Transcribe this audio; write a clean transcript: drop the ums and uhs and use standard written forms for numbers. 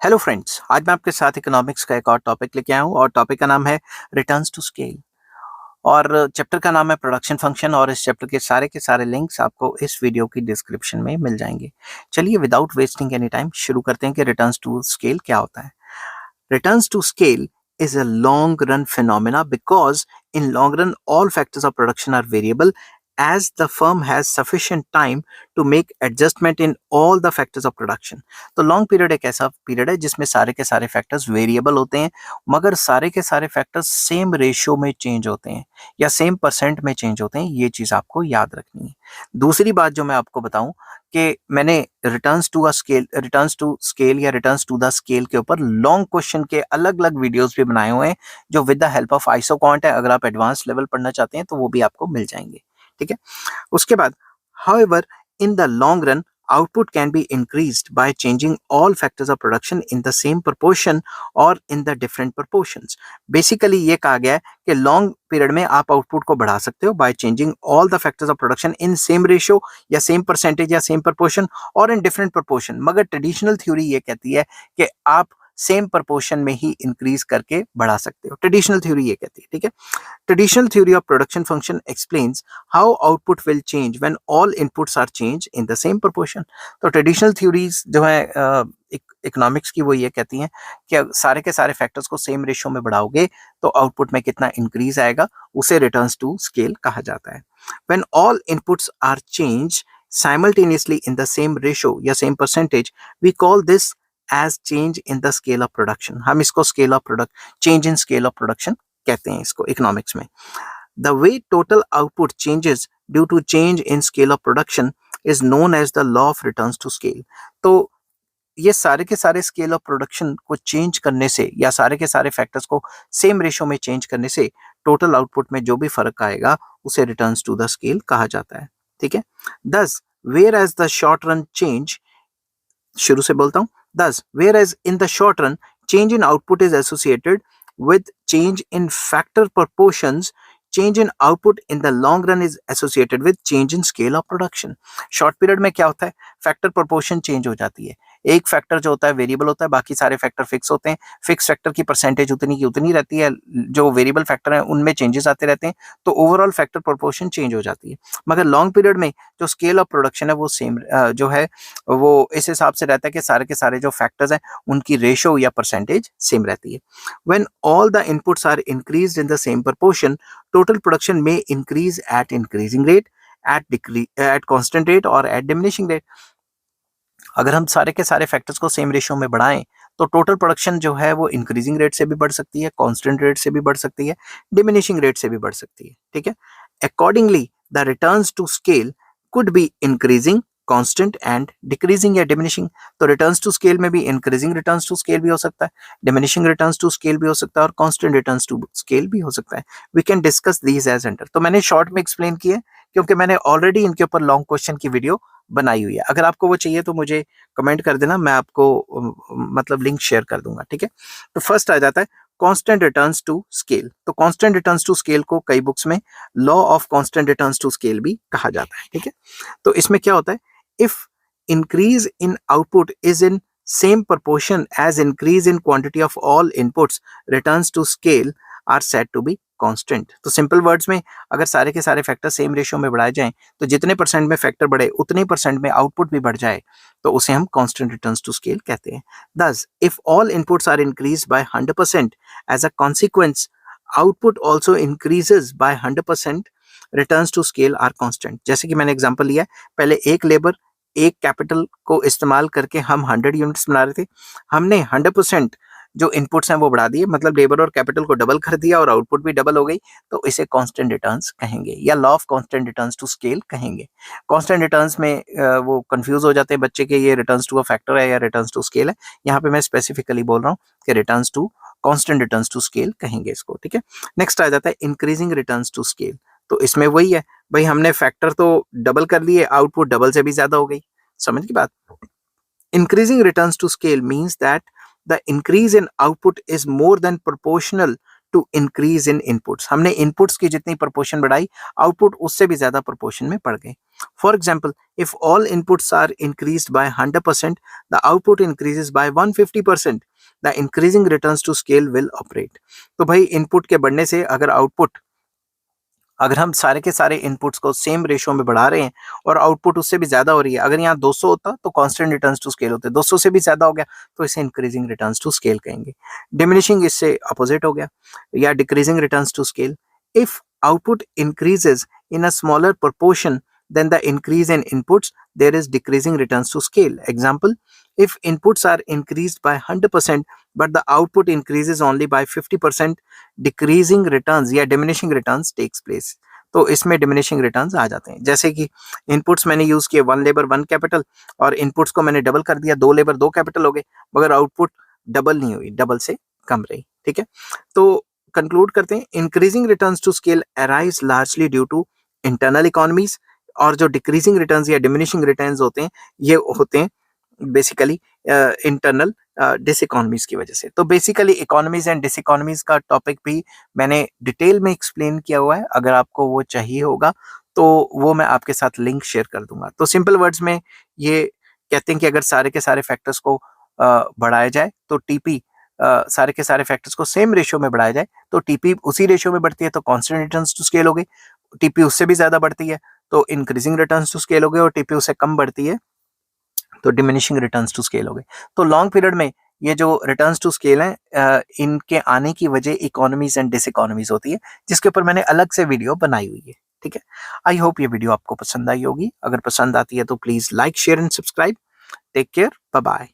Hello friends, आज मैं आपके साथ इकोनॉमिक्स का एक और टॉपिक लेके आया हूँ और टॉपिक का नाम है रिटर्न्स टू स्केल। और चैप्टर का नाम है प्रोडक्शन फंक्शन और इस चैप्टर के सारे लिंक्स आपको इस वीडियो की डिस्क्रिप्शन में मिल जाएंगे। चलिए विदाउट वेस्टिंग एनी टाइम शुरू करते हैं कि रिटर्न्स टू स्केल क्या होता है। Returns to scale is a long run phenomena because in long run all factors of production are variable as the firm has sufficient time to make adjustment in all the factors of production। तो long period एक ऐसा period है जिसमें सारे के सारे factors variable होते हैं, मगर सारे के सारे फैक्टर्स सेम रेशियो में चेंज होते हैं या सेम परसेंट में चेंज होते हैं। ये चीज आपको याद रखनी है। दूसरी बात जो मैं आपको बताऊं कि मैंने रिटर्न्स टू स्केल या रिटर्न्स टू द स्केल के ऊपर लॉन्ग क्वेश्चन के अलग अलग वीडियोस भी बनाए हुए हैं जो with the help of isoquant है। अगर आप एडवांस लेवल पढ़ना चाहते हैं तो वो भी आपको मिल जाएंगे। ठीक है। उसके बाद however in the long run output can be increased by changing all factors of production in the same proportion or in the different proportions। Basically ये कहा गया है कि लॉन्ग पीरियड में आप आउटपुट को बढ़ा सकते हो by changing all the factors of production in same ratio या सेम परसेंटेज या सेम प्रपोर्शन और इन डिफरेंट प्रपोर्शन। मगर ट्रेडिशनल थ्योरी ये कहती है कि आप सेम प्रपोर्शन में ही इंक्रीज करके बढ़ा सकते हो। ट्रेडिशनल थ्योरी ये कहती है। ठीक है। Traditional theory of production function explains how output will change when all inputs are changed in the same proportion। तो ट्रेडिशनल थ्योरीज जो है इकोनॉमिक्स की वो ये कहती हैं कि सारे के सारे फैक्टर्स को सेम रेशियो में बढ़ाओगे तो आउटपुट में कितना इंक्रीज आएगा, उसे रिटर्न्स टू स्केल कहा जाता है। When all inputs are changed simultaneously in the same ratio या same percentage, we call this as change in the scale of production। हम इसको scale of product change in scale of production कहते हैं इसको economics में। The way total output changes due to change in scale of production is known as the law of returns to scale. तो ये सारे के सारे स्केल ऑफ प्रोडक्शन को चेंज करने से या सारे के सारे फैक्टर्स को सेम रेशियो में चेंज करने से टोटल आउटपुट में जो भी फर्क आएगा उसे रिटर्न्स टू द स्केल कहा जाता है। ठीक है। Thus whereas the short run change, शुरू से बोलता हूं, thus whereas in the short run change in output is associated with change in factor proportions, change in output in the long run is associated with change in scale of production। Short period में क्या होता है, factor proportion change हो जाती है। एक factor जो होता है वेरिएबल होता है, बाकी सारे फैक्टर फिक्स होते हैं। फिक्स फैक्टर की परसेंटेज उतनी की उतनी रहती है, जो वेरिएबल फैक्टर है उनमें चेंजेस आते रहते हैं, तो ओवरऑल फैक्टर प्रोपोर्शन चेंज हो जाती है। मगर लॉन्ग पीरियड में जो स्केल ऑफ प्रोडक्शन है वो सेम जो है वो इस हिसाब से रहता है कि सारे के सारे जो फैक्टर्स हैं उनकी रेशियो या परसेंटेज सेम रहती है। When all the inputs are increased in the same proportion, total production may increase at increasing rate, at constant rate or at diminishing rate। अगर हम सारे के सारे फैक्टर्स को सेम रेशियो में बढ़ाएं तो टोटल प्रोडक्शन जो है वो इंक्रीजिंग रेट से भी बढ़ सकती है, कांस्टेंट रेट से भी बढ़ सकती है, डिमिनिशिंग रेट से भी बढ़ सकती है। ठीक है। Accordingly the returns to scale could be increasing, constant and decreasing या डिमिनिशिंग। तो रिटर्न्स टू स्केल में भी इंक्रीजिंग रिटर्न्स टू स्केल भी हो सकता है, डिमिनिशिंग रिटर्न्स टू स्केल भी हो सकता है और कांस्टेंट रिटर्न्स टू स्केल भी हो सकता है। We can discuss these as under. तो मैंने शॉर्ट में एक्सप्लेन किया क्योंकि मैंने ऑलरेडी इनके ऊपर लॉन्ग क्वेश्चन की वीडियो बनाई हुई है। अगर आपको वो चाहिए तो मुझे कमेंट कर देना, मैं आपको मतलब लिंक शेयर कर दूंगा। ठीक है। तो फर्स्ट आ जाता है कांस्टेंट रिटर्न्स टू स्केल। तो कांस्टेंट रिटर्न्स टू स्केल को कई बुक्स में law of constant returns to scale भी कहा जाता है। ठीक है। तो इसमें क्या होता है, if increase in output is in same proportion as increase in quantity of all inputs, returns to scale are said to be constant. तो सिंपल वर्ड्स में अगर सारे के सारे फैक्टर सेम रेशियो में बढ़ाए जाएं तो जितने परसेंट में फैक्टर बढ़े उतने परसेंट में आउटपुट भी बढ़ जाए तो उसे हम कांस्टेंट रिटर्न्स टू स्केल कहते हैं। दस if all inputs are increase by 100% as a consequence output also increases by 100%, returns to scale are constant. जैसे कि मैंने एग्जांपल लिया, पहले एक लेबर एक कैपिटल को इस्तेमाल करके हम 100 यूनिट्स बना रहे थे, हमने 100% जो इनपुट्स हैं वो बढ़ा दिए, मतलब लेबर और कैपिटल को डबल कर दिया और आउटपुट भी डबल हो गई, तो इसे कांस्टेंट रिटर्न्स कहेंगे या law of constant returns to scale कहेंगे। कांस्टेंट रिटर्न्स में वो कंफ्यूज हो जाते हैं बच्चे के ये रिटर्न्स टू अ फैक्टर है या रिटर्न्स टू स्केल है। यहाँ पे मैं स्पेसिफिकली बोल रहा हूँ कि returns to constant returns to scale कहेंगे इसको। ठीक है। नेक्स्ट आ जाता है इंक्रीजिंग रिटर्न्स टू स्केल। तो इसमें वही है भाई, हमने फैक्टर तो डबल कर लिए, आउटपुट डबल से भी ज्यादा हो गई। समझ की बात। Increasing returns to scale means that the increase in output is more than proportional to increase in inputs. हमने इनपुट्स की जितनी प्रोपोर्शन बढ़ाई, आउटपुट उससे भी ज्यादा प्रोपोर्शन में बढ़ गए। For example, if all inputs are increased by 100%, the output increases by 150%, the increasing returns to scale will operate. तो भाई इनपुट के बढ़ने से अगर हम सारे के सारे इनपुट्स को सेम रेशियो में बढ़ा रहे हैं और आउटपुट उससे भी ज्यादा हो रही है, अगर यहाँ 200 होता तो कांस्टेंट रिटर्न्स टू स्केल होते, 200 से भी ज्यादा हो गया तो इसे इंक्रीजिंग रिटर्न्स टू स्केल कहेंगे। डिमिनिशिंग इससे अपोजिट हो गया, या decreasing returns to scale. If output increases in a smaller proportion than the increase in inputs, there is decreasing returns to scale. Example, if inputs are increased by 100% but the output increases only by 50%, decreasing returns या diminishing returns takes place। तो इसमें diminishing returns आ जाते हैं। जैसे कि inputs मैंने use किए 1 labour 1 capital, और इनपुट्स को मैंने डबल कर दिया, 2 लेबर 2 कैपिटल हो गए, मगर आउटपुट डबल नहीं हुई, डबल से कम रही। ठीक है, तो कंक्लूड करते हैं, increasing returns to scale arise largely due to internal economies, और जो डिक्रीजिंग रिटर्न्स या डिमिनिशिंग रिटर्न्स होते हैं ये होते हैं बेसिकली इंटरनल डिसइकोनॉमीज की वजह से। तो बेसिकली इकोनॉमीज एंड डिसइकोनॉमीज का टॉपिक भी मैंने डिटेल में एक्सप्लेन किया हुआ है, अगर आपको वो चाहिए होगा तो वो मैं आपके साथ लिंक शेयर कर दूंगा। तो सिंपल वर्ड्स में ये कहते हैं कि अगर सारे के सारे फैक्टर्स को बढ़ाया जाए तो टीपी, सारे के सारे फैक्टर्स को सेम रेशियो में बढ़ाया जाए तो टीपी उसी रेशियो में बढ़ती है तो कांस्टेंट रिटर्न्स टू स्केल हो गई, टीपी उससे भी ज्यादा बढ़ती है तो इंक्रीजिंग रिटर्न्स टू स्केल हो गए, और टीपी उससे कम बढ़ती है तो डिमिनिशिंग रिटर्न्स टू स्केल हो गए। तो लॉन्ग पीरियड में ये जो रिटर्न्स टू स्केल है, इनके आने की वजह इकोनॉमीज एंड डिसइकोनॉमीज होती है, जिसके ऊपर मैंने अलग से वीडियो बनाई हुई है। ठीक है, आई होप ये वीडियो आपको पसंद आई होगी। अगर पसंद आती है तो please like share and subscribe. Take care, bye bye.